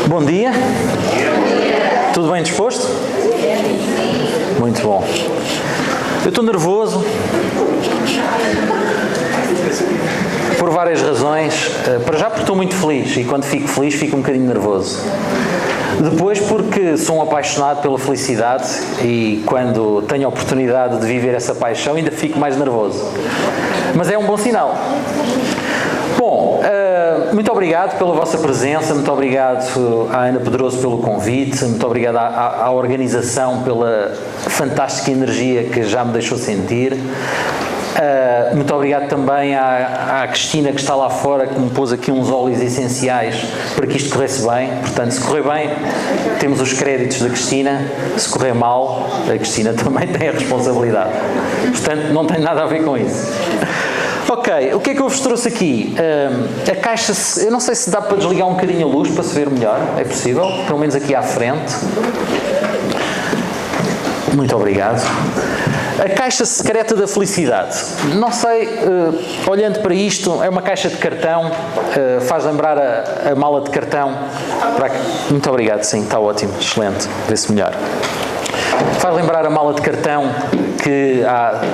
Bom dia. Tudo bem disposto? Muito bom. Eu estou nervoso por várias razões. Para já porque estou muito feliz, e quando fico feliz fico um bocadinho nervoso. Depois porque sou um apaixonado pela felicidade e quando tenho a oportunidade de viver essa paixão ainda fico mais nervoso. Mas é um bom sinal. Bom, muito obrigado pela vossa presença, muito obrigado à Ana Pedroso pelo convite, muito obrigado à organização pela fantástica energia que já me deixou sentir. Muito obrigado também à Cristina que está lá fora, que me pôs aqui uns óleos essenciais para que isto corresse bem. Portanto, se correr bem, temos os créditos da Cristina. Se correr mal, a Cristina também tem a responsabilidade. Portanto, não tem nada a ver com isso. Ok, o que é que eu vos trouxe aqui? A caixa, eu não sei se dá para desligar um bocadinho a luz para se ver melhor. É possível? Pelo menos aqui à frente. Muito obrigado. A caixa secreta da felicidade. Não sei, olhando para isto, é uma caixa de cartão, faz lembrar a mala de cartão. Muito obrigado, sim, está ótimo, excelente, vê-se melhor. Faz lembrar a mala de cartão que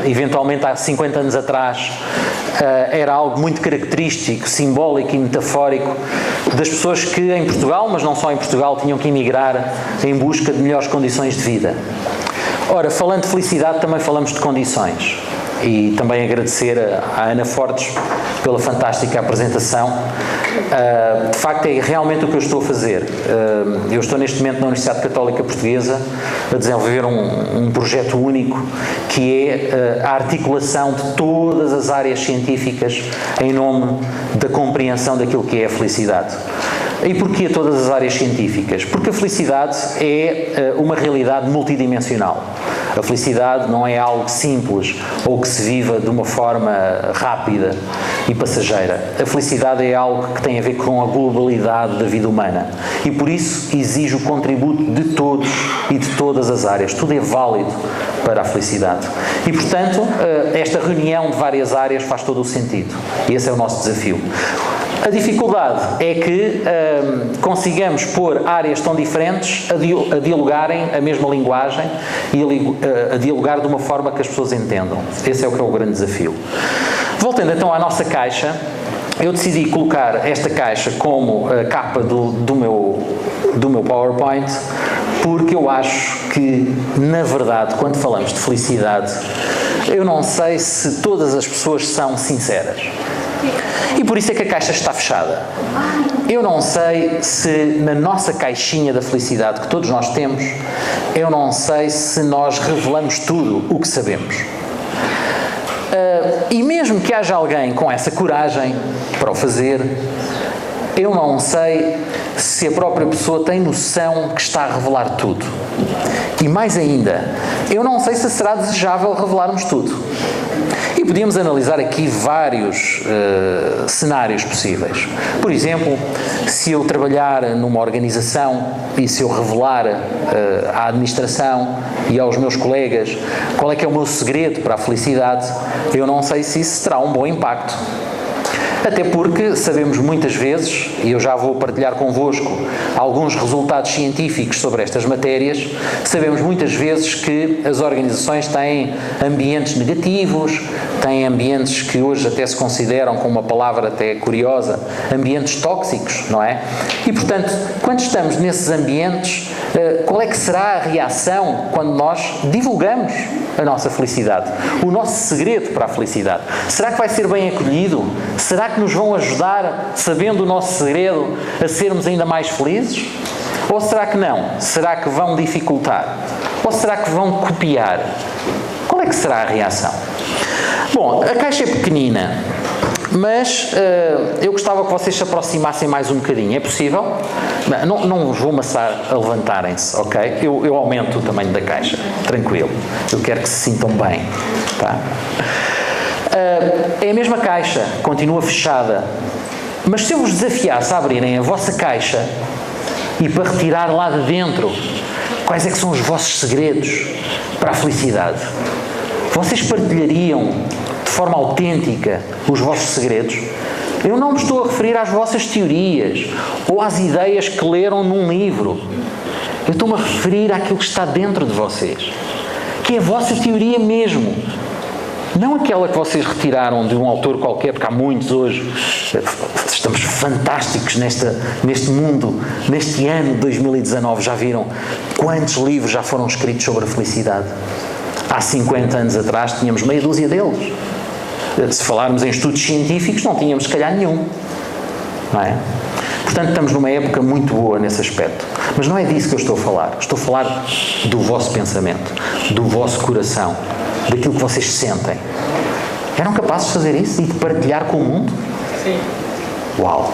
eventualmente há 50 anos atrás era algo muito característico, simbólico e metafórico das pessoas que em Portugal, mas não só em Portugal, tinham que emigrar em busca de melhores condições de vida. Ora, falando de felicidade, também falamos de condições. E também agradecer à Ana Fortes pela fantástica apresentação. De facto, é realmente o que eu estou a fazer. Eu estou neste momento na Universidade Católica Portuguesa a desenvolver um projeto único que é a articulação de todas as áreas científicas em nome da compreensão daquilo que é a felicidade. E porquê todas as áreas científicas? Porque a felicidade é uma realidade multidimensional. A felicidade não é algo simples ou que se viva de uma forma rápida e passageira. A felicidade é algo que tem a ver com a globalidade da vida humana e por isso exige o contributo de todos e de todas as áreas. Tudo é válido para a felicidade. E, portanto, esta reunião de várias áreas faz todo o sentido. E esse é o nosso desafio. A dificuldade é que consigamos pôr áreas tão diferentes a dialogarem a mesma linguagem e a dialogar de uma forma que as pessoas entendam. Esse é o que é o grande desafio. Voltando então à nossa caixa, eu decidi colocar esta caixa como a capa do meu PowerPoint, porque eu acho que, na verdade, quando falamos de felicidade, eu não sei se todas as pessoas são sinceras. E por isso é que a caixa está fechada. Eu não sei se na nossa caixinha da felicidade que todos nós temos, eu não sei se nós revelamos tudo o que sabemos. E mesmo que haja alguém com essa coragem para o fazer, eu não sei se a própria pessoa tem noção que está a revelar tudo. E mais ainda, eu não sei se será desejável revelarmos tudo. E podíamos analisar aqui vários cenários possíveis. Por exemplo, se eu trabalhar numa organização e se eu revelar à administração e aos meus colegas qual é que é o meu segredo para a felicidade, eu não sei se isso terá um bom impacto. Até porque sabemos muitas vezes, e eu já vou partilhar convosco alguns resultados científicos sobre estas matérias, sabemos muitas vezes que as organizações têm ambientes negativos, têm ambientes que hoje até se consideram, com uma palavra até curiosa, ambientes tóxicos, não é? E, portanto, quando estamos nesses ambientes, qual é que será a reação quando nós divulgamos a nossa felicidade? O nosso segredo para a felicidade? Será que vai ser bem acolhido? Será que nos vão ajudar, sabendo o nosso segredo, a sermos ainda mais felizes? Ou será que não? Será que vão dificultar? Ou será que vão copiar? Qual é que será a reação? Bom, a caixa é pequenina, mas eu gostava que vocês se aproximassem mais um bocadinho. É possível? Não vos vou amassar a levantarem-se, ok? Eu aumento o tamanho da caixa, tranquilo. Eu quero que se sintam bem, tá? É a mesma caixa, continua fechada, mas se eu vos desafiasse a abrirem a vossa caixa e para retirar lá de dentro quais é que são os vossos segredos para a felicidade, vocês partilhariam de forma autêntica os vossos segredos? Eu não me estou a referir às vossas teorias ou às ideias que leram num livro. Eu estou-me a referir àquilo que está dentro de vocês, que é a vossa teoria mesmo. Não aquela que vocês retiraram de um autor qualquer, porque há muitos hoje. Estamos fantásticos neste mundo, neste ano de 2019. Já viram quantos livros já foram escritos sobre a felicidade? Há 50 anos atrás tínhamos meia dúzia deles. Se falarmos em estudos científicos, não tínhamos se calhar nenhum. Não é? Portanto, estamos numa época muito boa nesse aspecto. Mas não é disso que eu estou a falar. Estou a falar do vosso pensamento, do vosso coração, daquilo que vocês sentem. Eram capazes de fazer isso e de partilhar com o mundo? Sim. Uau!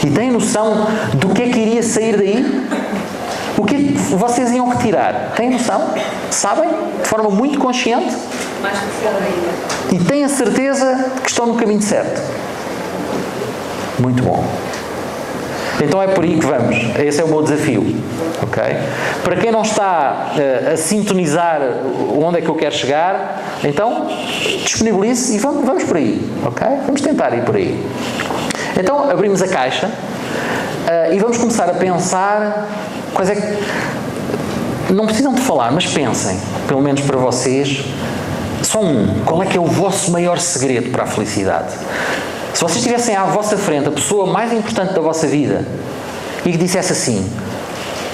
E têm noção do que é que iria sair daí? O que é que vocês iam retirar? Têm noção? Sabem? De forma muito consciente? Mais especial ainda. E têm a certeza que estão no caminho certo? Muito bom. Então é por aí que vamos. Esse é o meu desafio. Ok? Para quem não está a sintonizar onde é que eu quero chegar, então disponibilize e vamos por aí. Ok? Vamos tentar ir por aí. Então abrimos a caixa e vamos começar a pensar quais é que... Não precisam de falar, mas pensem, pelo menos para vocês, só qual é que é o vosso maior segredo para a felicidade? Se vocês tivessem à vossa frente a pessoa mais importante da vossa vida e que dissesse assim: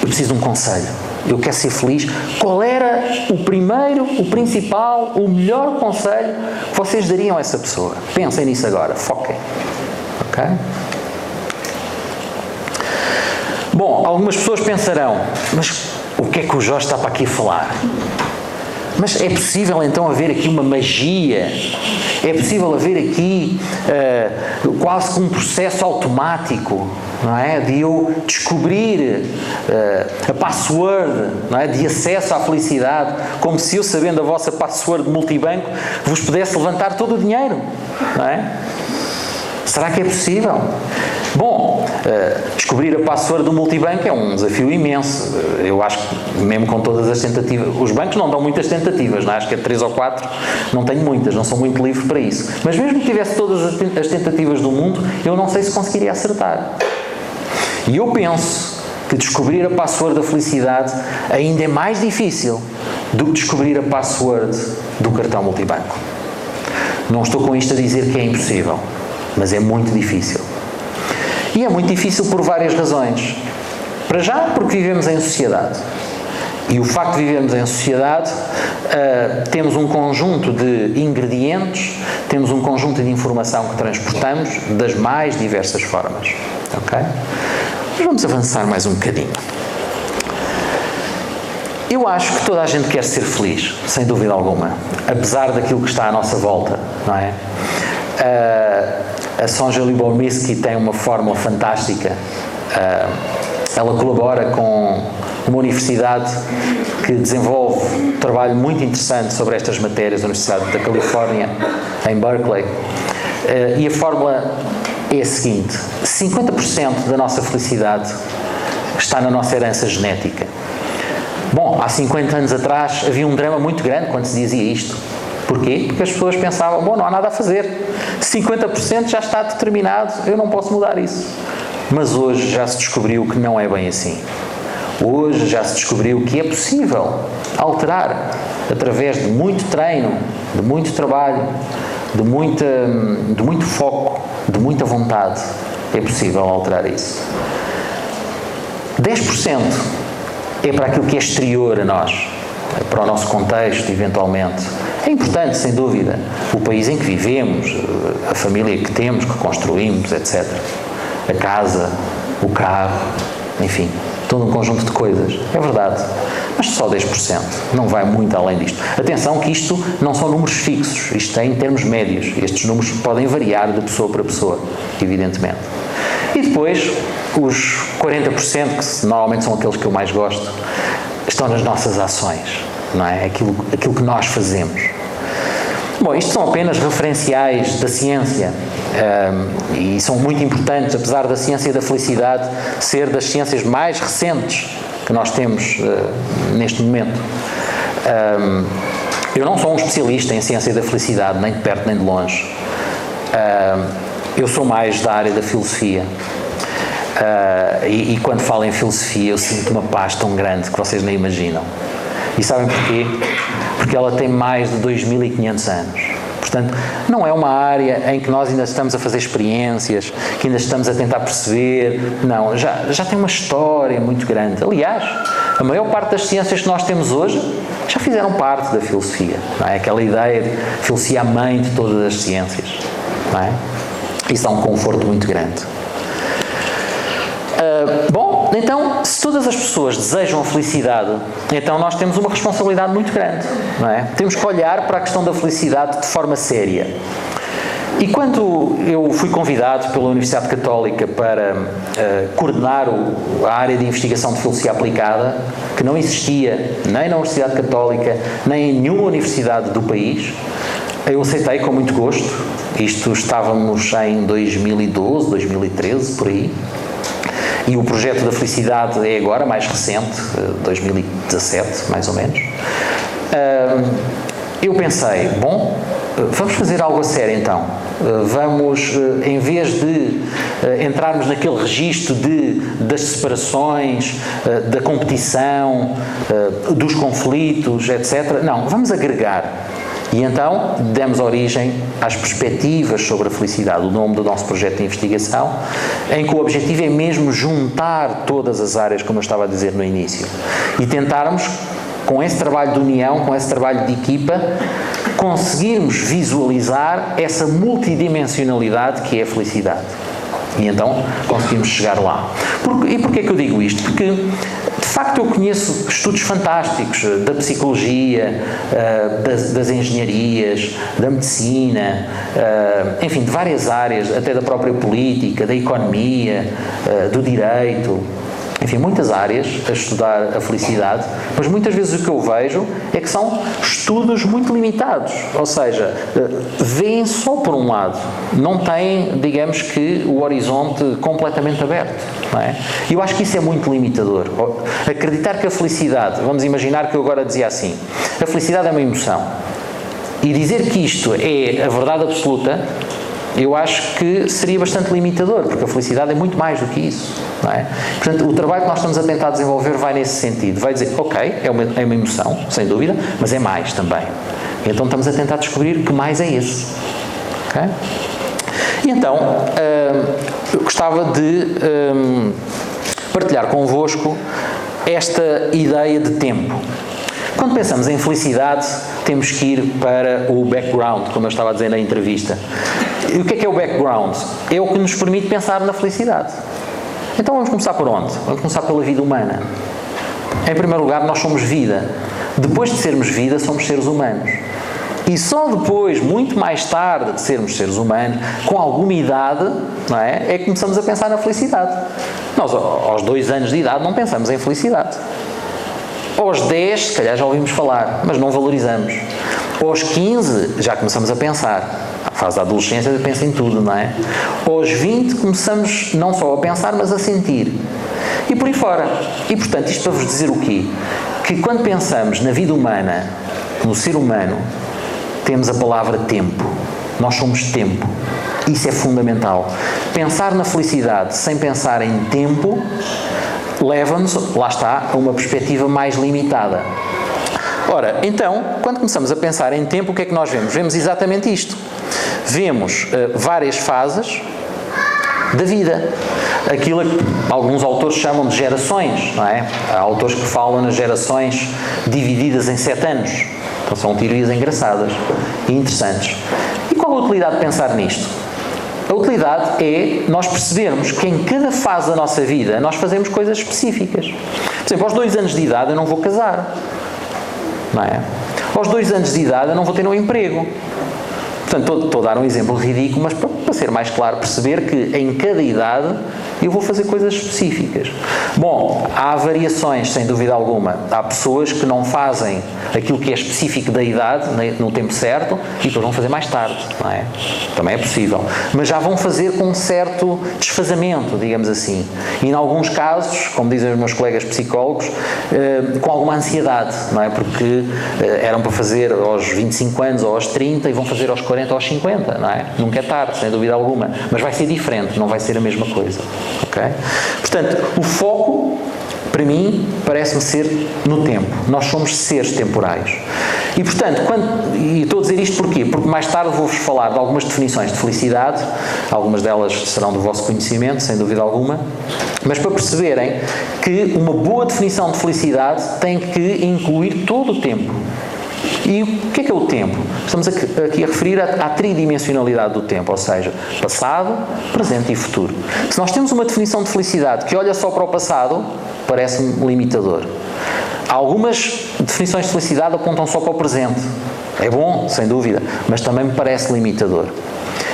eu preciso de um conselho, eu quero ser feliz, qual era o primeiro, o principal, o melhor conselho que vocês dariam a essa pessoa? Pensem nisso agora, foquem. Ok? Bom, algumas pessoas pensarão: mas o que é que o Jorge está para aqui a falar? Mas é possível então haver aqui uma magia? É possível haver aqui quase que um processo automático, não é? De eu descobrir a password, não é? De acesso à felicidade, como se eu, sabendo a vossa password de multibanco, vos pudesse levantar todo o dinheiro, não é? Será que é possível? Bom, descobrir a password do multibanco é um desafio imenso. Eu acho que mesmo com todas as tentativas, os bancos não dão muitas tentativas, não é? Acho que é 3 ou 4, não tenho muitas, não sou muito livre para isso. Mas mesmo que tivesse todas as tentativas do mundo, eu não sei se conseguiria acertar. E eu penso que descobrir a password da felicidade ainda é mais difícil do que descobrir a password do cartão multibanco. Não estou com isto a dizer que é impossível, mas é muito difícil. E é muito difícil por várias razões. Para já, porque vivemos em sociedade. E o facto de vivermos em sociedade, temos um conjunto de ingredientes, temos um conjunto de informação que transportamos das mais diversas formas. Ok? Mas vamos avançar mais um bocadinho. Eu acho que toda a gente quer ser feliz, sem dúvida alguma. Apesar daquilo que está à nossa volta, não é? A Sonja Lyubomirsky tem uma fórmula fantástica. Ela colabora com uma universidade que desenvolve um trabalho muito interessante sobre estas matérias, a Universidade da Califórnia, em Berkeley. E a fórmula é a seguinte: 50% da nossa felicidade está na nossa herança genética. Bom, há 50 anos atrás havia um drama muito grande quando se dizia isto. Porquê? Porque as pessoas pensavam: bom, não há nada a fazer, 50% já está determinado, eu não posso mudar isso. Mas hoje já se descobriu que não é bem assim. Hoje já se descobriu que é possível alterar, através de muito treino, de muito trabalho, de muito foco, de muita vontade, é possível alterar isso. 10% é para aquilo que é exterior a nós, para o nosso contexto, eventualmente. É importante, sem dúvida, o país em que vivemos, a família que temos, que construímos, etc. A casa, o carro, enfim, todo um conjunto de coisas. É verdade. Mas só 10%. Não vai muito além disto. Atenção que isto não são números fixos. Isto é em termos médios. Estes números podem variar de pessoa para pessoa, evidentemente. E depois, os 40%, que normalmente são aqueles que eu mais gosto, estão nas nossas ações. Não é? Aquilo que nós fazemos. Bom, isto são apenas referenciais da ciência e são muito importantes, apesar da ciência da felicidade ser das ciências mais recentes que nós temos neste momento. Eu não sou um especialista em ciência da felicidade, nem de perto nem de longe. Eu sou mais da área da filosofia. E quando falo em filosofia eu sinto uma paz tão grande que vocês nem imaginam. E sabem porquê? Porque ela tem mais de 2500 anos. Portanto, não é uma área em que nós ainda estamos a fazer experiências, que ainda estamos a tentar perceber. Não, já tem uma história muito grande. Aliás, a maior parte das ciências que nós temos hoje já fizeram parte da filosofia. Não é? Aquela ideia de filosofia a mãe de todas as ciências. Não é? Isso dá um conforto muito grande. Bom, então, se todas as pessoas desejam a felicidade, então nós temos uma responsabilidade muito grande, não é? Temos que olhar para a questão da felicidade de forma séria. E quando eu fui convidado pela Universidade Católica para coordenar a área de investigação de filosofia aplicada, que não existia nem na Universidade Católica, nem em nenhuma universidade do país, eu aceitei com muito gosto. Estávamos em 2012, 2013, por aí. E o projeto da felicidade é agora, mais recente, 2017, mais ou menos. Eu pensei, bom, vamos fazer algo a sério então. Vamos, em vez de entrarmos naquele registro das separações, da competição, dos conflitos, etc. Não, vamos agregar. E então demos origem às perspectivas sobre a felicidade, o nome do nosso projeto de investigação, em que o objetivo é mesmo juntar todas as áreas, como eu estava a dizer no início, e tentarmos, com esse trabalho de união, com esse trabalho de equipa, conseguirmos visualizar essa multidimensionalidade que é a felicidade. E então conseguimos chegar lá. E porquê que eu digo isto? Porque, de facto, eu conheço estudos fantásticos da psicologia, das engenharias, da medicina, enfim, de várias áreas, até da própria política, da economia, do direito, enfim, muitas áreas a estudar a felicidade, mas muitas vezes o que eu vejo é que são estudos muito limitados, ou seja, veem só por um lado, não têm, digamos que, o horizonte completamente aberto, não é? E eu acho que isso é muito limitador. Acreditar que a felicidade, vamos imaginar que eu agora dizia assim, a felicidade é uma emoção, e dizer que isto é a verdade absoluta, eu acho que seria bastante limitador, porque a felicidade é muito mais do que isso, não é? Portanto, o trabalho que nós estamos a tentar desenvolver vai nesse sentido, vai dizer, ok, é uma emoção, sem dúvida, mas é mais também. Então estamos a tentar descobrir que mais é esse. Okay? E então, eu gostava de partilhar convosco esta ideia de tempo. Quando pensamos em felicidade, temos que ir para o background, como eu estava a dizer na entrevista. E o que é o background? É o que nos permite pensar na felicidade. Então vamos começar por onde? Vamos começar pela vida humana. Em primeiro lugar, nós somos vida. Depois de sermos vida, somos seres humanos. E só depois, muito mais tarde de sermos seres humanos, com alguma idade, não é que começamos a pensar na felicidade. Nós, aos 2 anos de idade, não pensamos em felicidade. Aos 10, se calhar já ouvimos falar, mas não valorizamos. Aos 15, já começamos a pensar. A fase da adolescência pensa em tudo, não é? Aos 20, começamos não só a pensar, mas a sentir. E por aí fora. E, portanto, isto para vos dizer o quê? Que quando pensamos na vida humana, no ser humano, temos a palavra tempo. Nós somos tempo. Isso é fundamental. Pensar na felicidade sem pensar em tempo leva-nos, lá está, a uma perspectiva mais limitada. Ora, então, quando começamos a pensar em tempo, o que é que nós vemos? Vemos exatamente isto. Vemos várias fases da vida. Aquilo que alguns autores chamam de gerações, não é? Há autores que falam nas gerações divididas em 7 anos. Então são teorias engraçadas e interessantes. E qual a utilidade de pensar nisto? A utilidade é nós percebermos que em cada fase da nossa vida nós fazemos coisas específicas. Por exemplo, aos 2 anos de idade eu não vou casar. Não é? Aos 2 anos de idade eu não vou ter um emprego. Portanto, estou a dar um exemplo ridículo, mas para para ser mais claro, perceber que em cada idade eu vou fazer coisas específicas. Bom, há variações, sem dúvida alguma. Há pessoas que não fazem aquilo que é específico da idade, no tempo certo, e depois vão fazer mais tarde, não é? Também é possível. Mas já vão fazer com um certo desfazamento, digamos assim. E em alguns casos, como dizem os meus colegas psicólogos, com alguma ansiedade, não é? Porque eram para fazer aos 25 anos ou aos 30 e vão fazer aos 40 ou aos 50, não é? Nunca é tarde, sem dúvida alguma. Mas vai ser diferente, não vai ser a mesma coisa. Ok? Portanto, o foco, para mim, parece-me ser no tempo. Nós somos seres temporais. E, portanto, e estou a dizer isto porquê? Porque mais tarde vou-vos falar de algumas definições de felicidade, algumas delas serão do vosso conhecimento, sem dúvida alguma, mas para perceberem que uma boa definição de felicidade tem que incluir todo o tempo. E o que é o tempo? Estamos aqui a referir à tridimensionalidade do tempo, ou seja, passado, presente e futuro. Se nós temos uma definição de felicidade que olha só para o passado, parece-me limitador. Algumas definições de felicidade apontam só para o presente. É bom, sem dúvida, mas também me parece limitador.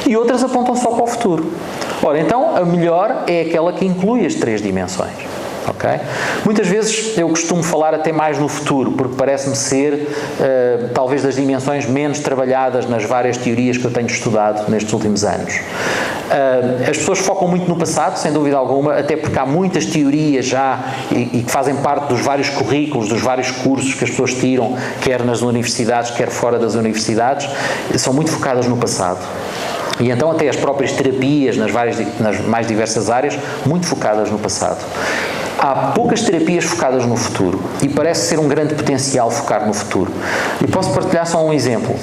E outras apontam só para o futuro. Ora, então, a melhor é aquela que inclui as três dimensões. Okay? Muitas vezes eu costumo falar até mais no futuro, porque parece-me ser talvez das dimensões menos trabalhadas nas várias teorias que eu tenho estudado nestes últimos anos. As pessoas focam muito no passado, sem dúvida alguma, até porque há muitas teorias já e que fazem parte dos vários currículos, dos vários cursos que as pessoas tiram, quer nas universidades, quer fora das universidades, são muito focadas no passado. E então até as próprias terapias nas mais diversas áreas, muito focadas no passado. Há poucas terapias focadas no futuro e parece ser um grande potencial focar no futuro. E posso partilhar só um exemplo.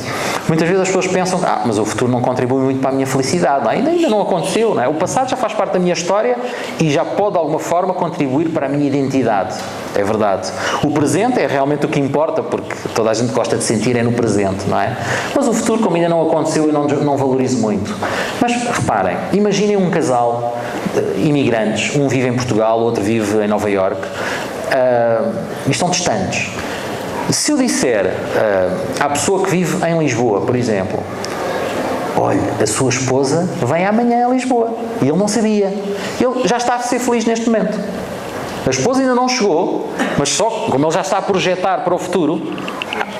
Muitas vezes as pessoas pensam, mas o futuro não contribui muito para a minha felicidade, não é? Ainda não aconteceu, não é? O passado já faz parte da minha história e já pode de alguma forma contribuir para a minha identidade. É verdade. O presente é realmente o que importa, porque toda a gente gosta de sentir no presente, não é? Mas o futuro, como ainda não aconteceu, eu não valorizo muito. Mas reparem, imaginem um casal imigrantes, um vive em Portugal, o outro vive em Nova Iorque, e estão distantes. Se eu disser à pessoa que vive em Lisboa, por exemplo, olha, a sua esposa vem amanhã a Lisboa, e ele não sabia, ele já está a ser feliz neste momento. A esposa ainda não chegou, mas só como ele já está a projetar para o futuro,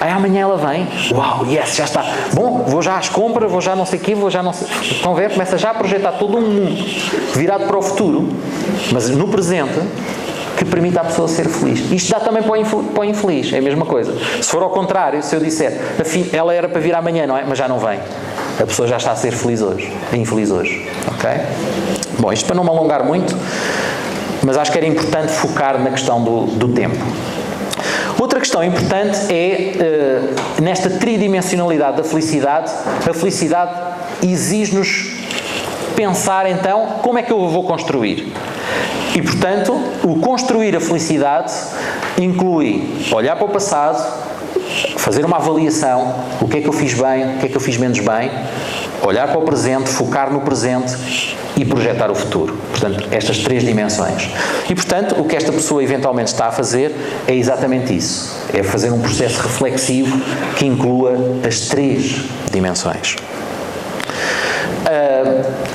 amanhã ela vem, uau, yes, já está, bom, vou já às compras, vou já não sei o quê, vou já não sei, estão a ver, começa já a projetar todo um mundo virado para o futuro, mas no presente, que permite à pessoa ser feliz. Isto dá também para o infeliz, é a mesma coisa. Se for ao contrário, se eu disser, ela era para vir amanhã, não é? Mas já não vem. A pessoa já está a ser feliz hoje, infeliz hoje, ok? Bom, isto para não me alongar muito, mas acho que era importante focar na questão do tempo. Outra questão importante é, nesta tridimensionalidade da felicidade, a felicidade exige-nos pensar, então, como é que eu vou construir? E, portanto, o construir a felicidade inclui olhar para o passado, fazer uma avaliação, o que é que eu fiz bem, o que é que eu fiz menos bem, olhar para o presente, focar no presente e projetar o futuro. Portanto, estas três dimensões. E, portanto, o que esta pessoa eventualmente está a fazer é exatamente isso. É fazer um processo reflexivo que inclua as três dimensões.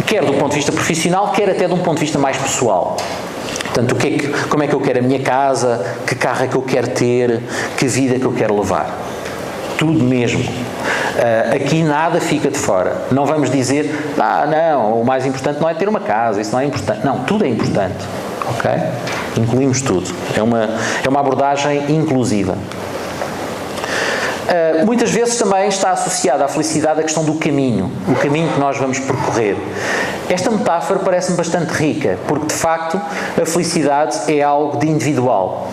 Quer do ponto de vista profissional, quer até de um ponto de vista mais pessoal. Portanto, como é que eu quero a minha casa, que carro é que eu quero ter, que vida é que eu quero levar. Tudo mesmo. Aqui nada fica de fora. Não vamos dizer, não, o mais importante não é ter uma casa, isso não é importante. Não, tudo é importante. Ok? Incluímos tudo. É uma abordagem inclusiva. Muitas vezes também está associada à felicidade a questão do caminho, o caminho que nós vamos percorrer. Esta metáfora parece-me bastante rica, porque de facto a felicidade é algo de individual.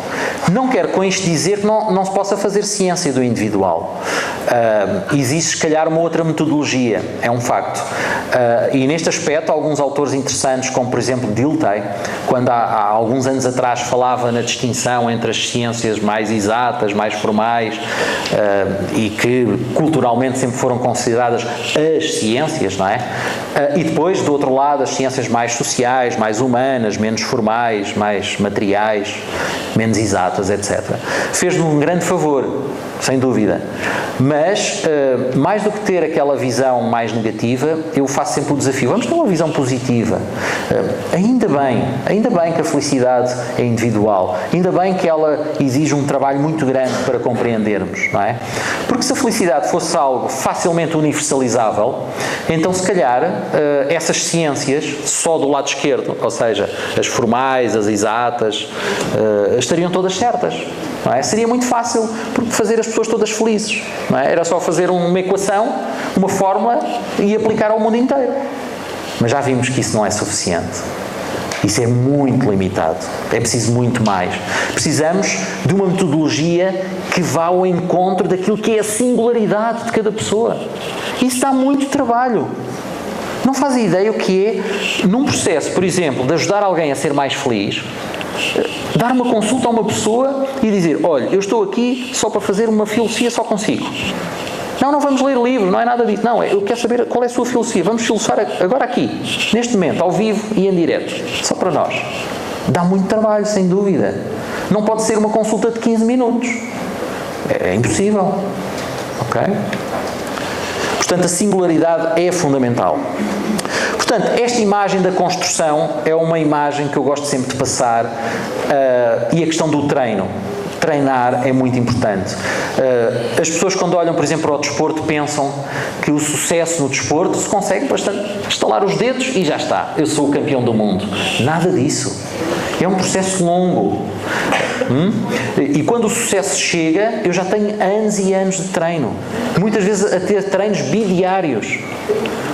Não quero com isto dizer que não se possa fazer ciência do individual. Existe, se calhar, uma outra metodologia, é um facto. E neste aspecto, alguns autores interessantes, como por exemplo Dilthey, quando há alguns anos atrás falava na distinção entre as ciências mais exatas, mais formais, e que culturalmente sempre foram consideradas as ciências, não é? E depois, do outro lado, as ciências mais sociais, mais humanas, menos formais, mais materiais, menos exatas, etc. Fez-me um grande favor, sem dúvida. Mas, mais do que ter aquela visão mais negativa, eu faço sempre o desafio. Vamos ter uma visão positiva. Ainda bem que a felicidade é individual. Ainda bem que ela exige um trabalho muito grande para compreendermos, não é? Porque se a felicidade fosse algo facilmente universalizável, então se calhar essas ciências, só do lado esquerdo, ou seja, as formais, as exatas, estariam todas certas. Não é? Seria muito fácil fazer as pessoas todas felizes. Não é? Era só fazer uma equação, uma fórmula e aplicar ao mundo inteiro. Mas já vimos que isso não é suficiente. Isso é muito limitado. É preciso muito mais. Precisamos de uma metodologia que vá ao encontro daquilo que é a singularidade de cada pessoa. Isso dá muito trabalho. Não fazem ideia o que é, num processo, por exemplo, de ajudar alguém a ser mais feliz, dar uma consulta a uma pessoa e dizer, olha, eu estou aqui só para fazer uma filosofia só consigo. Não vamos ler livros, não é nada disso. Não, eu quero saber qual é a sua filosofia. Vamos filosofar agora aqui, neste momento, ao vivo e em direto. Só para nós. Dá muito trabalho, sem dúvida. Não pode ser uma consulta de 15 minutos. É impossível. Ok? Portanto, a singularidade é fundamental. Portanto, esta imagem da construção é uma imagem que eu gosto sempre de passar e a questão do treino. Treinar é muito importante. As pessoas, quando olham, por exemplo, para o desporto, pensam que o sucesso no desporto se consegue bastante estalar os dedos e já está. Eu sou o campeão do mundo. Nada disso. É um processo longo. E quando o sucesso chega, eu já tenho anos e anos de treino. Muitas vezes a ter treinos bidiários,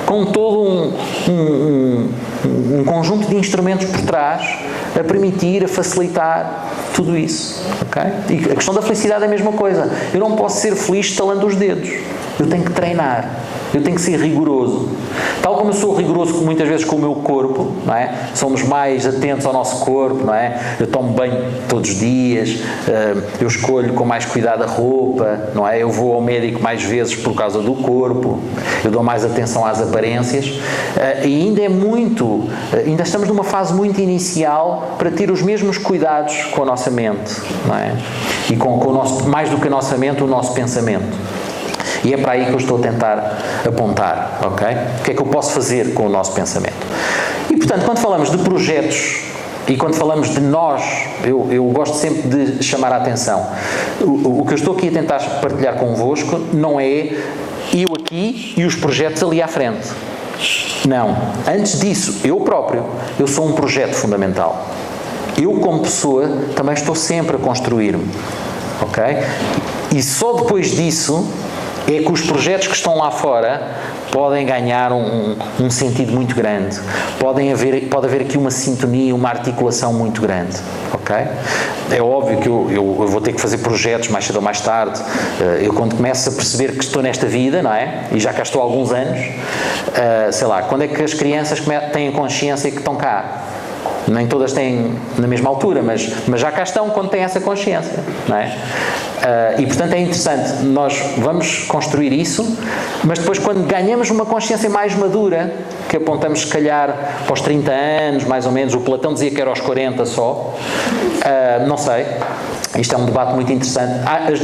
com todo um conjunto de instrumentos por trás, a permitir, a facilitar tudo isso. Okay? E a questão da felicidade é a mesma coisa. Eu não posso ser feliz estalando os dedos. Eu tenho que treinar. Eu tenho que ser rigoroso. Tal como eu sou rigoroso muitas vezes com o meu corpo, não é? Somos mais atentos ao nosso corpo, não é? Eu tomo banho todos os dias, eu escolho com mais cuidado a roupa, não é? Eu vou ao médico mais vezes por causa do corpo, eu dou mais atenção às aparências, e ainda estamos numa fase muito inicial para ter os mesmos cuidados com a nossa mente, não é? E com o nosso, mais do que a nossa mente, o nosso pensamento. E é para aí que eu estou a tentar apontar, ok? O que é que eu posso fazer com o nosso pensamento? E, portanto, quando falamos de projetos e quando falamos de nós, eu gosto sempre de chamar a atenção. O que eu estou aqui a tentar partilhar convosco não é eu aqui e os projetos ali à frente. Não. Antes disso, eu próprio, eu sou um projeto fundamental. Eu, como pessoa, também estou sempre a construir-me, ok? E só depois disso é que os projetos que estão lá fora podem ganhar um sentido muito grande. Pode haver aqui uma sintonia, uma articulação muito grande. Ok? É óbvio que eu vou ter que fazer projetos mais cedo ou mais tarde. Eu quando começo a perceber que estou nesta vida, não é? E já cá estou há alguns anos, sei lá, quando é que as crianças têm consciência que estão cá? Nem todas têm na mesma altura, mas já cá estão quando têm essa consciência, não é? E portanto é interessante, nós vamos construir isso, mas depois quando ganhamos uma consciência mais madura, que apontamos se calhar para os 30 anos, mais ou menos, o Platão dizia que era aos 40 só, não sei, isto é um debate muito interessante.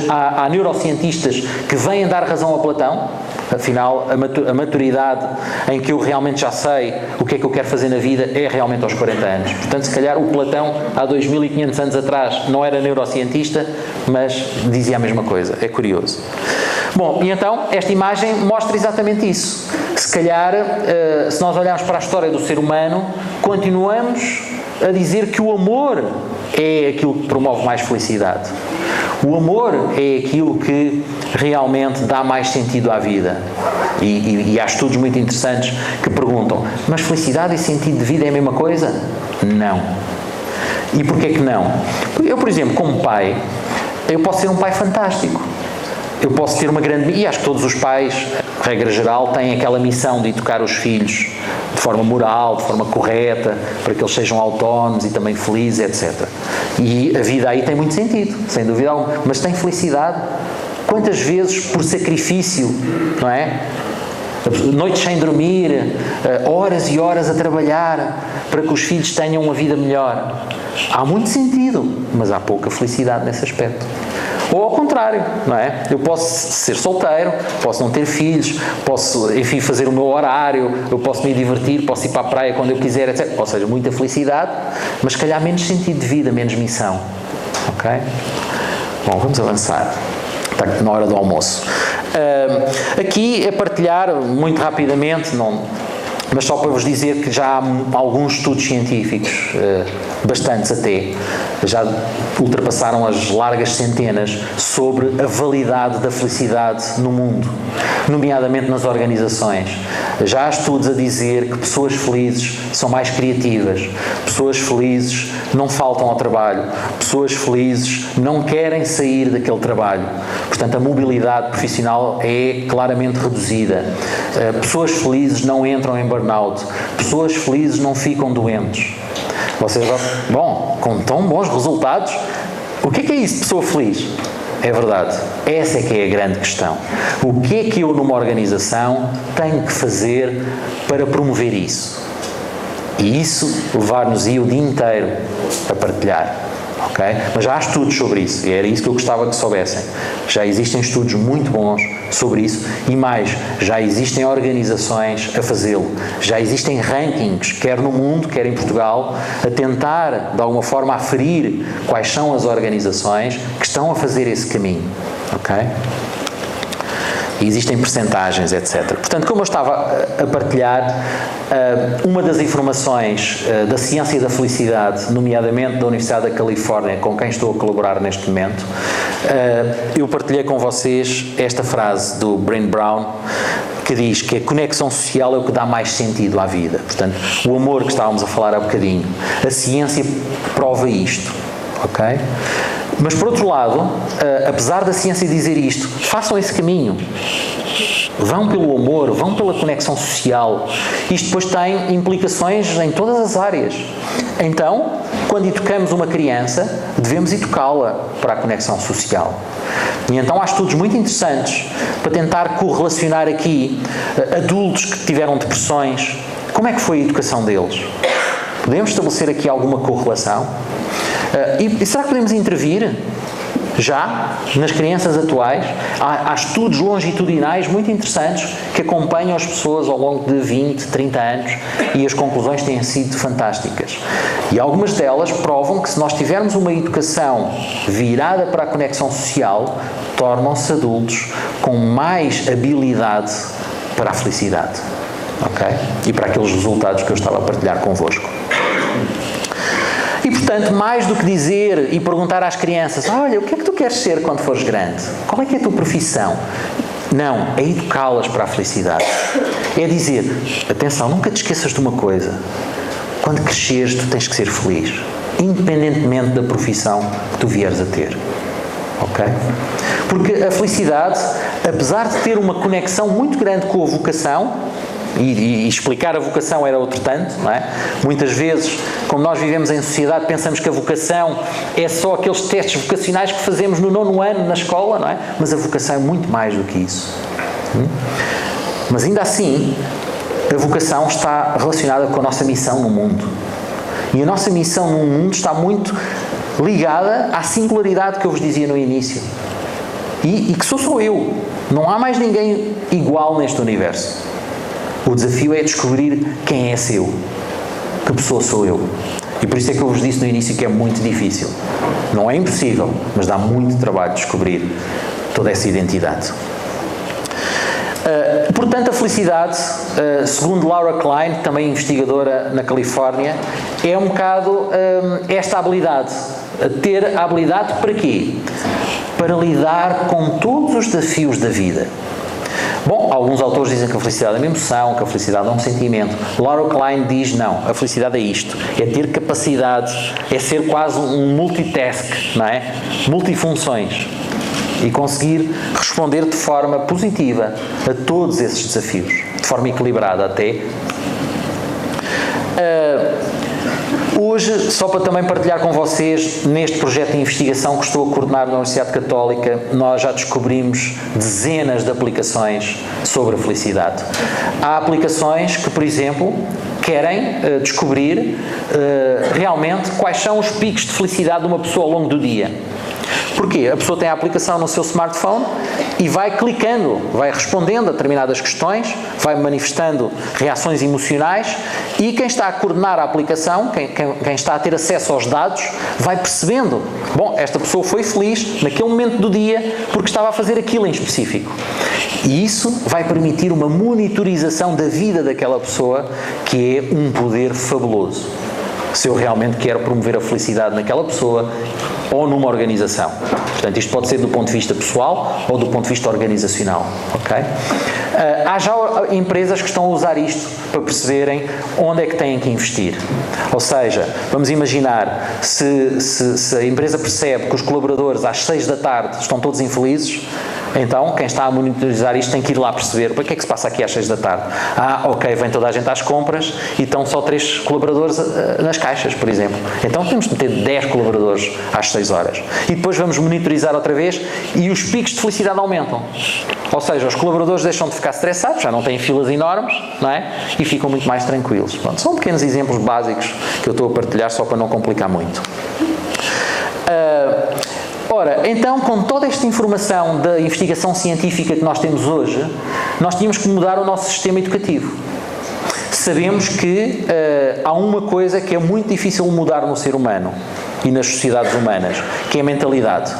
Há neurocientistas que vêm dar razão a Platão, afinal a maturidade em que eu realmente já sei o que é que eu quero fazer na vida é realmente aos 40 anos. Portanto, se calhar o Platão há 2500 anos atrás não era neurocientista, mas dizia a mesma coisa. É curioso. Bom, e então esta imagem mostra exatamente isso. Se calhar, se nós olharmos para a história do ser humano, continuamos a dizer que o amor é aquilo que promove mais felicidade. O amor é aquilo que realmente dá mais sentido à vida. E há estudos muito interessantes que perguntam, mas felicidade e sentido de vida é a mesma coisa? Não. E porquê que não? Eu, por exemplo, como pai, eu posso ser um pai fantástico. Eu posso ter uma grande... E acho que todos os pais, regra geral, têm aquela missão de educar os filhos de forma moral, de forma correta, para que eles sejam autónomos e também felizes, etc. E a vida aí tem muito sentido, sem dúvida alguma. Mas tem felicidade? Quantas vezes, por sacrifício, não é? noites sem dormir, horas e horas a trabalhar para que os filhos tenham uma vida melhor. Há muito sentido, mas há pouca felicidade nesse aspecto. Ou ao contrário, não é? Eu posso ser solteiro, posso não ter filhos, posso, enfim, fazer o meu horário, eu posso me divertir, posso ir para a praia quando eu quiser, etc. Ou seja, muita felicidade, mas se calhar menos sentido de vida, menos missão. Ok? Bom, vamos avançar. Está na hora do almoço. Aqui é partilhar, muito rapidamente, mas só para vos dizer que já há alguns estudos científicos, bastantes até, já ultrapassaram as largas centenas, sobre a validade da felicidade no mundo, nomeadamente nas organizações. Já há estudos a dizer que pessoas felizes são mais criativas, pessoas felizes não faltam ao trabalho, pessoas felizes não querem sair daquele trabalho. Portanto, a mobilidade profissional é claramente reduzida. Pessoas felizes não entram em burnout. Pessoas felizes não ficam doentes. Vocês vão, bom, com tão bons resultados, o que é isso de pessoa feliz? É verdade. Essa é que é a grande questão. O que é que eu, numa organização, tenho que fazer para promover isso? E isso levar-nos-ia o dia inteiro a partilhar. Okay? Mas já há estudos sobre isso, e era isso que eu gostava que soubessem. Já existem estudos muito bons sobre isso, e mais, já existem organizações a fazê-lo. Já existem rankings, quer no mundo, quer em Portugal, a tentar, de alguma forma, aferir quais são as organizações que estão a fazer esse caminho. Ok? E existem percentagens, etc. Portanto, como eu estava a partilhar, uma das informações da ciência da felicidade, nomeadamente da Universidade da Califórnia, com quem estou a colaborar neste momento, eu partilhei com vocês esta frase do Brené Brown, que diz que a conexão social é o que dá mais sentido à vida. Portanto, o amor que estávamos a falar há bocadinho. A ciência prova isto, ok? Mas, por outro lado, apesar da ciência dizer isto, façam esse caminho. Vão pelo amor, vão pela conexão social. Isto depois tem implicações em todas as áreas. Então, quando educamos uma criança, devemos educá-la para a conexão social. E então há estudos muito interessantes para tentar correlacionar aqui adultos que tiveram depressões. Como é que foi a educação deles? Podemos estabelecer aqui alguma correlação? E será que podemos intervir já nas crianças atuais? Há estudos longitudinais muito interessantes que acompanham as pessoas ao longo de 20, 30 anos e as conclusões têm sido fantásticas. E algumas delas provam que se nós tivermos uma educação virada para a conexão social, tornam-se adultos com mais habilidade para a felicidade. Ok? E para aqueles resultados que eu estava a partilhar convosco. E, portanto, mais do que dizer e perguntar às crianças, olha, o que é que tu queres ser quando fores grande? Qual é que é a tua profissão? Não, é educá-las para a felicidade. É dizer, atenção, nunca te esqueças de uma coisa. Quando cresceres, tu tens que ser feliz, independentemente da profissão que tu vieres a ter. Ok? Porque a felicidade, apesar de ter uma conexão muito grande com a vocação, e explicar a vocação era outro tanto, não é? Muitas vezes, como nós vivemos em sociedade, pensamos que a vocação é só aqueles testes vocacionais que fazemos no 9º ano na escola, não é? Mas a vocação é muito mais do que isso. Mas ainda assim, a vocação está relacionada com a nossa missão no mundo. E a nossa missão no mundo está muito ligada à singularidade que eu vos dizia no início. E que sou eu. Não há mais ninguém igual neste universo. O desafio é descobrir quem é eu, que pessoa sou eu. E por isso é que eu vos disse no início que é muito difícil. Não é impossível, mas dá muito trabalho descobrir toda essa identidade. Portanto, a felicidade, segundo Laura Klein, também investigadora na Califórnia, é um bocado esta habilidade. Ter a habilidade para quê? Para lidar com todos os desafios da vida. Bom, alguns autores dizem que a felicidade é uma emoção, que a felicidade é um sentimento. Laura Klein diz não, a felicidade é isto, é ter capacidade, é ser quase um multitask, não é? Multifunções. E conseguir responder de forma positiva a todos esses desafios, de forma equilibrada até. Hoje, só para também partilhar com vocês, neste projeto de investigação que estou a coordenar na Universidade Católica, nós já descobrimos dezenas de aplicações sobre a felicidade. Há aplicações que, por exemplo, querem descobrir realmente quais são os picos de felicidade de uma pessoa ao longo do dia. Porquê? A pessoa tem a aplicação no seu smartphone e vai clicando, vai respondendo a determinadas questões, vai manifestando reações emocionais e quem está a coordenar a aplicação, quem está a ter acesso aos dados, vai percebendo, bom, esta pessoa foi feliz naquele momento do dia porque estava a fazer aquilo em específico. E isso vai permitir uma monitorização da vida daquela pessoa, que é um poder fabuloso. Se eu realmente quero promover a felicidade naquela pessoa ou numa organização. Portanto, isto pode ser do ponto de vista pessoal ou do ponto de vista organizacional, ok? Há já empresas que estão a usar isto para perceberem onde é que têm que investir. Ou seja, vamos imaginar, se a empresa percebe que os colaboradores às 6 da tarde estão todos infelizes, então quem está a monitorizar isto tem que ir lá perceber o que é que se passa aqui às 6 da tarde. Ok, vem toda a gente às compras e estão só 3 colaboradores nas caixas, por exemplo. Então temos de ter 10 colaboradores às 6 horas. E depois vamos monitorizar outra vez e os picos de felicidade aumentam. Ou seja, os colaboradores deixam de ficar estressados, já não têm filas enormes, não é? E ficam muito mais tranquilos. Pronto, são pequenos exemplos básicos que eu estou a partilhar só para não complicar muito. Ora, então, com toda esta informação da investigação científica que nós temos hoje, nós tínhamos que mudar o nosso sistema educativo. Sabemos que há uma coisa que é muito difícil mudar no ser humano e nas sociedades humanas, que é a mentalidade.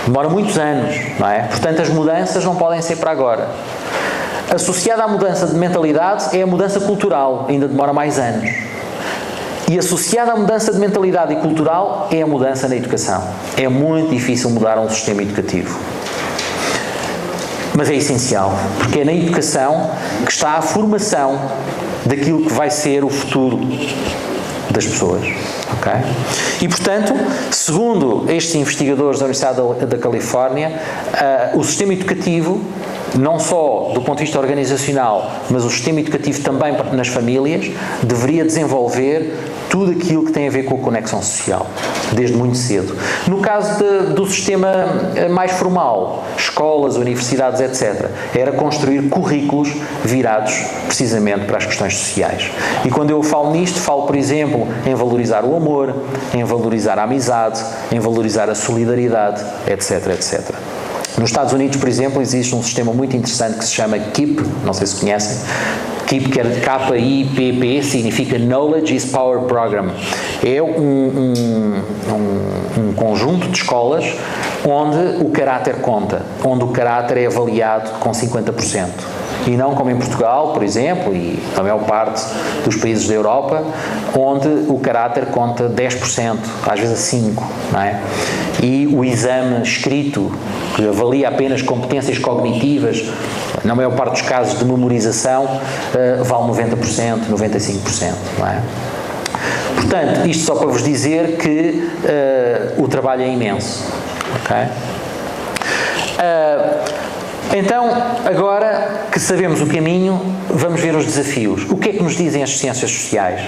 Demora muitos anos, não é? Portanto, as mudanças não podem ser para agora. Associada à mudança de mentalidade é a mudança cultural, ainda demora mais anos. E associada à mudança de mentalidade e cultural é a mudança na educação. É muito difícil mudar um sistema educativo. Mas é essencial, porque é na educação que está a formação daquilo que vai ser o futuro das pessoas. Okay? E, portanto, segundo estes investigadores da Universidade da Califórnia, o sistema educativo, não só do ponto de vista organizacional, mas o sistema educativo também nas famílias, deveria desenvolver tudo aquilo que tem a ver com a conexão social, desde muito cedo. No caso do sistema mais formal, escolas, universidades, etc., era construir currículos virados precisamente para as questões sociais. E quando eu falo nisto, falo, por exemplo, em valorizar o amor, em valorizar a amizade, em valorizar a solidariedade, etc., etc. Nos Estados Unidos, por exemplo, existe um sistema muito interessante que se chama KIPP, não sei se conhecem. KIPP, que é K-I-P-P, significa Knowledge is Power Program. É um conjunto de escolas onde o caráter conta, onde o caráter é avaliado com 50%. E não como em Portugal, por exemplo, e a maior parte dos países da Europa, onde o caráter conta 10%, às vezes 5%, não é? E o exame escrito, que avalia apenas competências cognitivas, na maior parte dos casos de memorização, vale 90%, 95%, não é? Portanto, isto só para vos dizer que o trabalho é imenso, ok? Então, agora que sabemos o caminho, vamos ver os desafios. O que é que nos dizem as ciências sociais?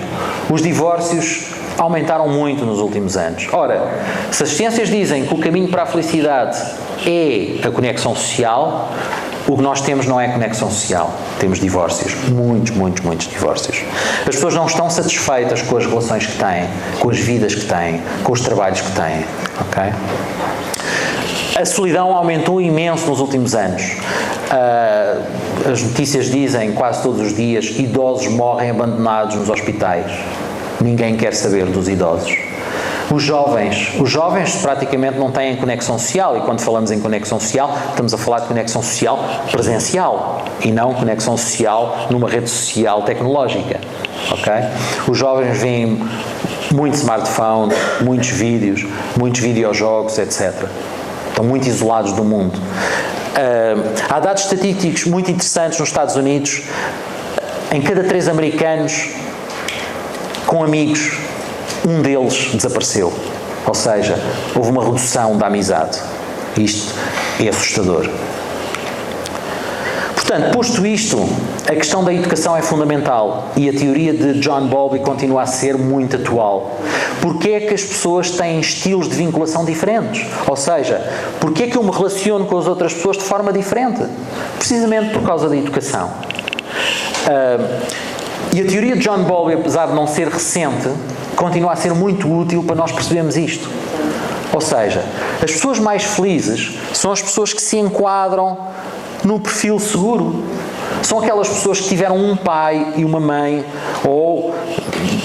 Os divórcios aumentaram muito nos últimos anos. Ora, se as ciências dizem que o caminho para a felicidade é a conexão social, o que nós temos não é conexão social. Temos divórcios. Muitos divórcios. As pessoas não estão satisfeitas com as relações que têm, com as vidas que têm, com os trabalhos que têm. Ok? A solidão aumentou imenso nos últimos anos. As notícias dizem quase todos os dias: idosos morrem abandonados nos hospitais. Ninguém quer saber dos idosos. Os jovens praticamente não têm conexão social, e quando falamos em conexão social, estamos a falar de conexão social presencial e não conexão social numa rede social tecnológica. Ok? Os jovens veem muito smartphone, muitos vídeos, muitos videojogos, etc. Estão muito isolados do mundo. Há dados estatísticos muito interessantes nos Estados Unidos. Em cada 3 americanos com amigos, um deles desapareceu. Ou seja, houve uma redução da amizade. Isto é assustador. Portanto, posto isto, a questão da educação é fundamental e a teoria de John Bowlby continua a ser muito atual. Porquê é que as pessoas têm estilos de vinculação diferentes? Ou seja, porquê é que eu me relaciono com as outras pessoas de forma diferente? Precisamente por causa da educação. E a teoria de John Bowlby, apesar de não ser recente, continua a ser muito útil para nós percebermos isto. Ou seja, as pessoas mais felizes são as pessoas que se enquadram no perfil seguro. São aquelas pessoas que tiveram um pai e uma mãe, ou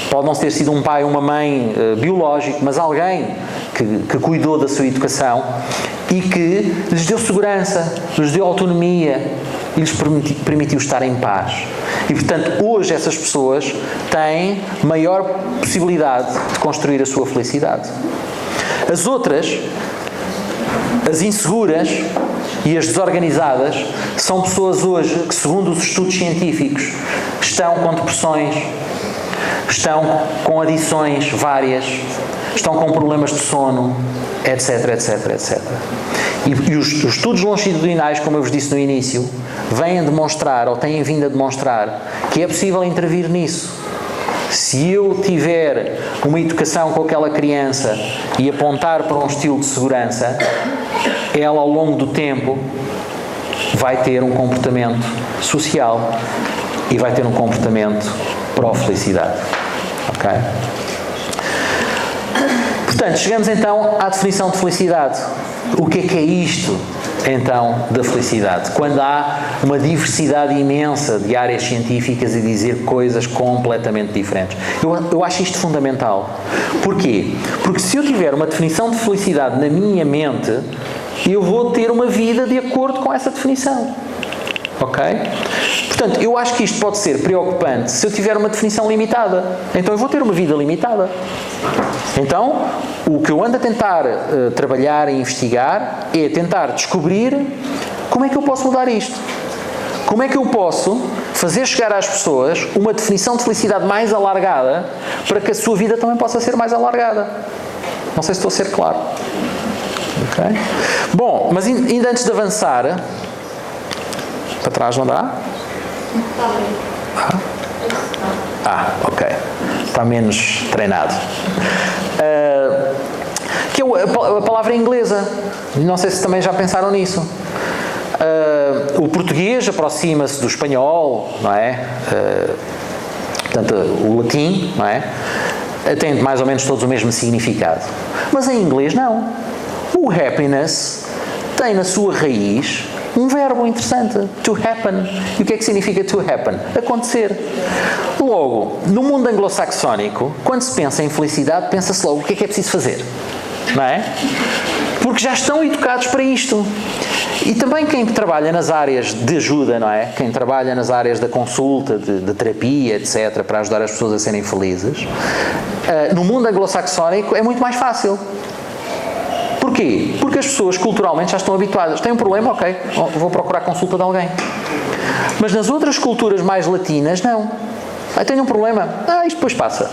pode não ter sido um pai ou uma mãe biológico, mas alguém que cuidou da sua educação e que lhes deu segurança, lhes deu autonomia e lhes permitiu estar em paz. E, portanto, hoje essas pessoas têm maior possibilidade de construir a sua felicidade. As outras, as inseguras e as desorganizadas, são pessoas hoje que, segundo os estudos científicos, estão com depressões, estão com adições várias, estão com problemas de sono, etc, etc, etc. E os estudos longitudinais, como eu vos disse no início, vêm demonstrar, ou têm vindo a demonstrar, que é possível intervir nisso. Se eu tiver uma educação com aquela criança e apontar para um estilo de segurança, ela ao longo do tempo vai ter um comportamento social e vai ter um comportamento pró-felicidade. Ok? Portanto, chegamos então à definição de felicidade. O que é isto, então, da felicidade? Quando há uma diversidade imensa de áreas científicas e dizer coisas completamente diferentes. Eu acho isto fundamental. Porquê? Porque se eu tiver uma definição de felicidade na minha mente, eu vou ter uma vida de acordo com essa definição. Ok? Portanto, eu acho que isto pode ser preocupante se eu tiver uma definição limitada. Então eu vou ter uma vida limitada. Então, o que eu ando a tentar trabalhar e investigar é tentar descobrir como é que eu posso mudar isto. Como é que eu posso fazer chegar às pessoas uma definição de felicidade mais alargada para que a sua vida também possa ser mais alargada. Não sei se estou a ser claro. Ok? Bom, mas ainda antes de avançar... Para trás não dá? Ok. Está menos treinado. Que é a palavra inglesa. Não sei se também já pensaram nisso. O português aproxima-se do espanhol, não é? Portanto, o latim, não é? Tem mais ou menos todos o mesmo significado. Mas em inglês não. O happiness tem na sua raiz um verbo interessante, to happen. E o que é que significa to happen? Acontecer. Logo, no mundo anglo-saxónico, quando se pensa em felicidade, pensa-se logo o que é preciso fazer. Não é? Porque já estão educados para isto. E também quem trabalha nas áreas de ajuda, não é? Quem trabalha nas áreas da consulta, de terapia, etc., para ajudar as pessoas a serem felizes, no mundo anglo-saxónico é muito mais fácil. Porquê? Porque as pessoas culturalmente já estão habituadas. Tem um problema? Ok, vou procurar consulta de alguém. Mas nas outras culturas mais latinas, não. Tenho um problema? Isto depois passa.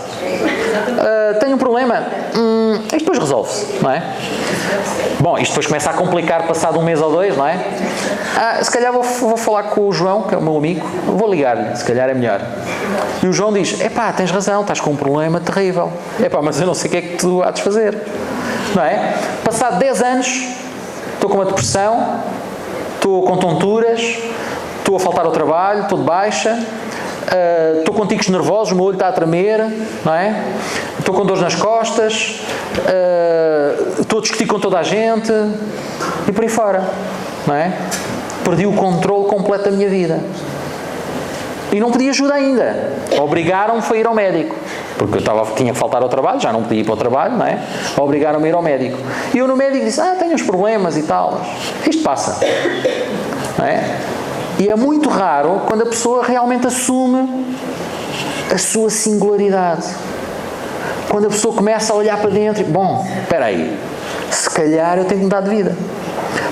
Tenho um problema? Isto depois resolve-se, não é? Bom, isto depois começa a complicar passado um mês ou dois, não é? Se calhar vou falar com o João, que é o meu amigo, vou ligar-lhe, se calhar é melhor. E o João diz, tens razão, estás com um problema terrível. Mas eu não sei o que é que tu há de fazer. Não é? Passado 10 anos, estou com uma depressão, estou com tonturas, estou a faltar ao trabalho, estou de baixa, estou com ticos nervosos, o meu olho está a tremer, não é? Estou com dores nas costas, estou a discutir com toda a gente e por aí fora, não é? Perdi o controle completo da minha vida. E não pedi ajuda ainda. Obrigaram-me a ir ao médico. Porque eu tinha que faltar ao trabalho, já não podia ir para o trabalho, não é? Obrigaram-me a ir ao médico. E eu no médico disse, tenho uns problemas e tal. Isto passa. Não é? E é muito raro quando a pessoa realmente assume a sua singularidade. Quando a pessoa começa a olhar para dentro e, espera aí, se calhar eu tenho que mudar de vida.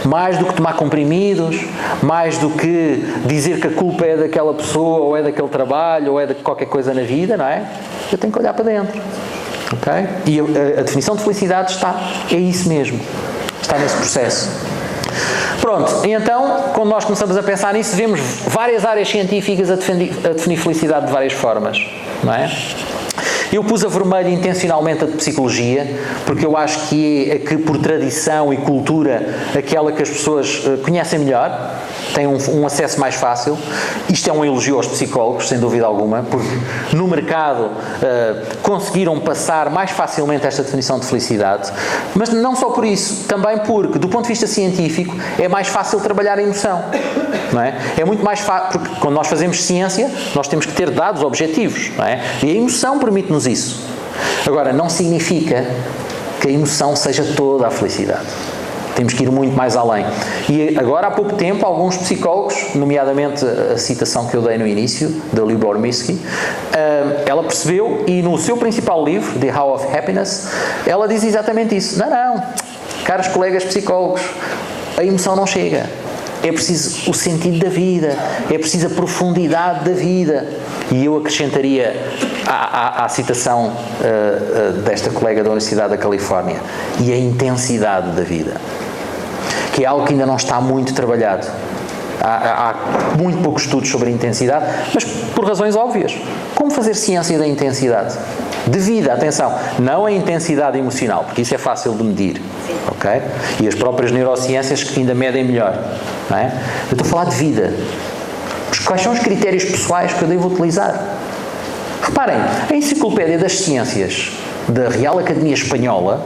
Mais do que tomar comprimidos, mais do que dizer que a culpa é daquela pessoa, ou é daquele trabalho, ou é de qualquer coisa na vida, não é? Eu tenho que olhar para dentro. Ok? E a definição de felicidade é isso mesmo. Está nesse processo. Pronto, e então, quando nós começamos a pensar nisso, vemos várias áreas científicas a definir felicidade de várias formas, não é? Eu pus a vermelho intencionalmente a de psicologia, porque eu acho que é a que, por tradição e cultura, aquela que as pessoas conhecem melhor, têm um acesso mais fácil. Isto é um elogio aos psicólogos, sem dúvida alguma, porque no mercado conseguiram passar mais facilmente esta definição de felicidade, mas não só por isso, também porque, do ponto de vista científico, é mais fácil trabalhar a emoção, não é? É muito mais fácil, porque quando nós fazemos ciência, nós temos que ter dados objetivos, não é? E a emoção permite-nos isso. Agora, não significa que a emoção seja toda a felicidade. Temos que ir muito mais além. E agora, há pouco tempo, alguns psicólogos, nomeadamente a citação que eu dei no início, da Libor Mirsky, ela percebeu, e no seu principal livro, The How of Happiness, ela diz exatamente isso. Não, caros colegas psicólogos, a emoção não chega. É preciso o sentido da vida, é preciso a profundidade da vida. E eu acrescentaria à citação desta colega da Universidade da Califórnia, e a intensidade da vida, que é algo que ainda não está muito trabalhado. Há muito poucos estudos sobre a intensidade, mas por razões óbvias. Como fazer ciência da intensidade? De vida, atenção, não a intensidade emocional, porque isso é fácil de medir, ok? E as próprias neurociências que ainda medem melhor, não é? Eu estou a falar de vida. Quais são os critérios pessoais que eu devo utilizar? Reparem, a Enciclopédia das Ciências da Real Academia Espanhola,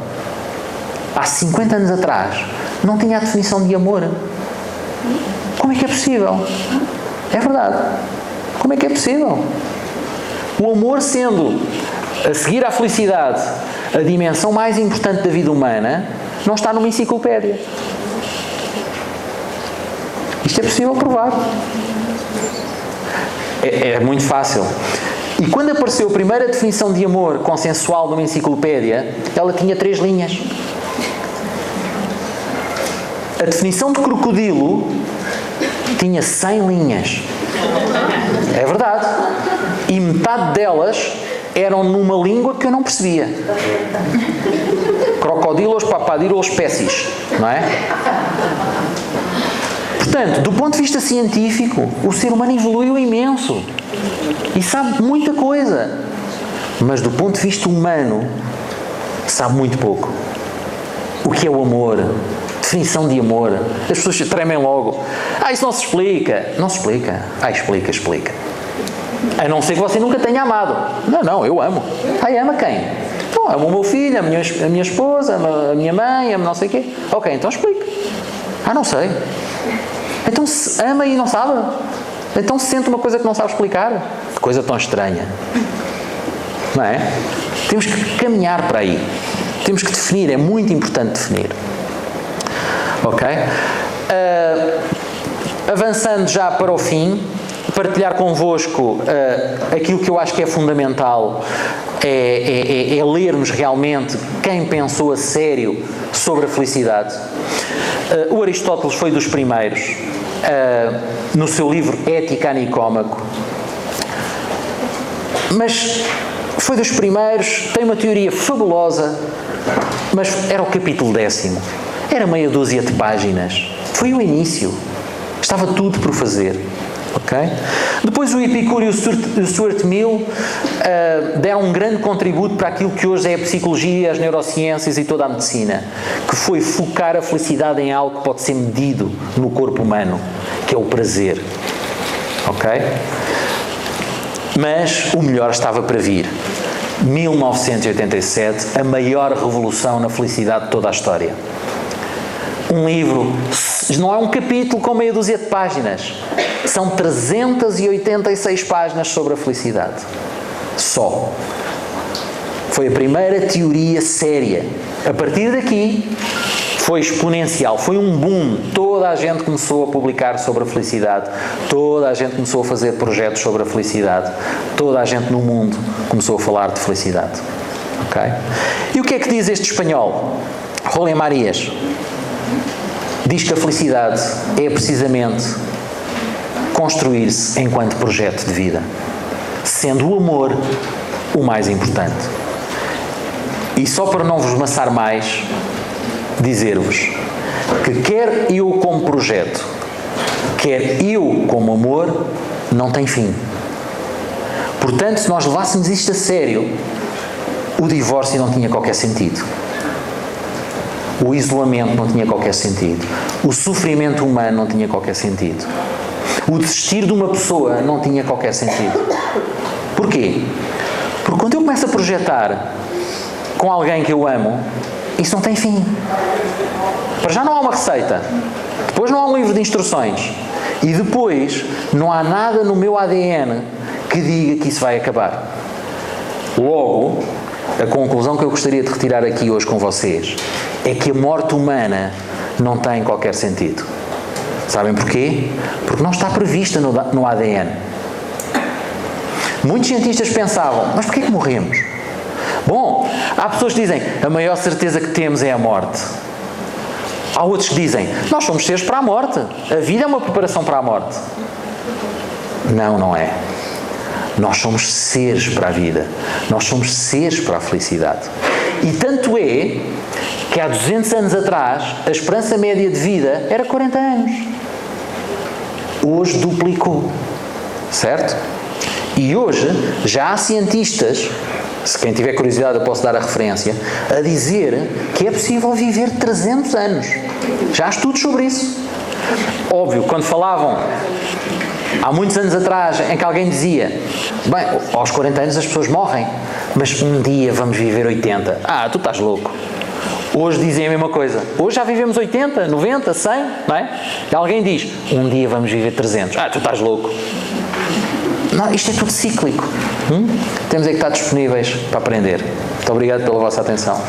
há 50 anos atrás, não tinha a definição de amor. Como é que é possível? É verdade. Como é que é possível? O amor sendo, a seguir à felicidade, a dimensão mais importante da vida humana, não está numa enciclopédia. Isto é possível provar. É muito fácil. E quando apareceu a primeira definição de amor consensual numa enciclopédia, ela tinha 3 linhas. A definição de crocodilo tinha 100 linhas. É verdade. E metade delas eram numa língua que eu não percebia. Crocodilos, papadilos, espécies, não é? Portanto, do ponto de vista científico, o ser humano evoluiu imenso e sabe muita coisa, mas do ponto de vista humano, sabe muito pouco. O que é o amor? Definição de amor. As pessoas tremem logo. Isso não se explica. Não se explica. Explica. A não ser que você nunca tenha amado. Não, eu amo. Ama quem? Então, amo o meu filho, a minha esposa, a minha mãe, amo não sei o quê. Ok, então explica. Não sei. Então se ama e não sabe? Então se sente uma coisa que não sabe explicar? Que coisa tão estranha. Não é? Temos que caminhar para aí. Temos que definir, é muito importante definir. Ok? Avançando já para o fim, partilhar convosco aquilo que eu acho que é fundamental, é lermos realmente quem pensou a sério sobre a felicidade. O Aristóteles foi dos primeiros, no seu livro Ética a Nicómaco, mas foi dos primeiros, tem uma teoria fabulosa, mas era o capítulo 10º, era meia dúzia de páginas, foi o início, estava tudo por fazer. Okay? Depois o Epicuro e o Stuart Mill deram um grande contributo para aquilo que hoje é a psicologia, as neurociências e toda a medicina, que foi focar a felicidade em algo que pode ser medido no corpo humano, que é o prazer. Ok? Mas o melhor estava para vir. 1987, a maior revolução na felicidade de toda a história. Um livro, não é um capítulo com meia dúzia de páginas, são 386 páginas sobre a felicidade. Só. Foi a primeira teoria séria. A partir daqui, foi exponencial, foi um boom. Toda a gente começou a publicar sobre a felicidade, toda a gente começou a fazer projetos sobre a felicidade, toda a gente no mundo começou a falar de felicidade. Ok? E o que é que diz este espanhol? José Marias diz que a felicidade é precisamente construir-se enquanto projeto de vida, sendo o amor o mais importante. E só para não vos maçar mais, dizer-vos que quer eu como projeto, quer eu como amor, não tem fim. Portanto, se nós levássemos isto a sério, o divórcio não tinha qualquer sentido. O isolamento não tinha qualquer sentido. O sofrimento humano não tinha qualquer sentido. O desistir de uma pessoa não tinha qualquer sentido. Porquê? Porque quando eu começo a projetar com alguém que eu amo, isso não tem fim. Para já não há uma receita. Depois não há um livro de instruções. E depois não há nada no meu ADN que diga que isso vai acabar. Logo, a conclusão que eu gostaria de retirar aqui hoje com vocês é que a morte humana não tem qualquer sentido. Sabem porquê? Porque não está prevista no ADN. Muitos cientistas pensavam, mas porquê que morremos? Bom, há pessoas que dizem, a maior certeza que temos é a morte. Há outros que dizem, nós somos seres para a morte. A vida é uma preparação para a morte. Não, não é. Nós somos seres para a vida. Nós somos seres para a felicidade. E tanto é que há 200 anos atrás, a esperança média de vida era 40 anos. Hoje duplicou. Certo? E hoje já há cientistas, se quem tiver curiosidade eu posso dar a referência, a dizer que é possível viver 300 anos. Já há estudos sobre isso. Óbvio, quando falavam há muitos anos atrás em que alguém dizia, bem, aos 40 anos as pessoas morrem, mas um dia vamos viver 80. Ah, tu estás louco. Hoje dizem a mesma coisa. Hoje já vivemos 80, 90, 100, não é? E alguém diz, um dia vamos viver 300. Ah, tu estás louco. Não, isto é tudo cíclico. Temos é que estar disponíveis para aprender. Muito obrigado pela vossa atenção.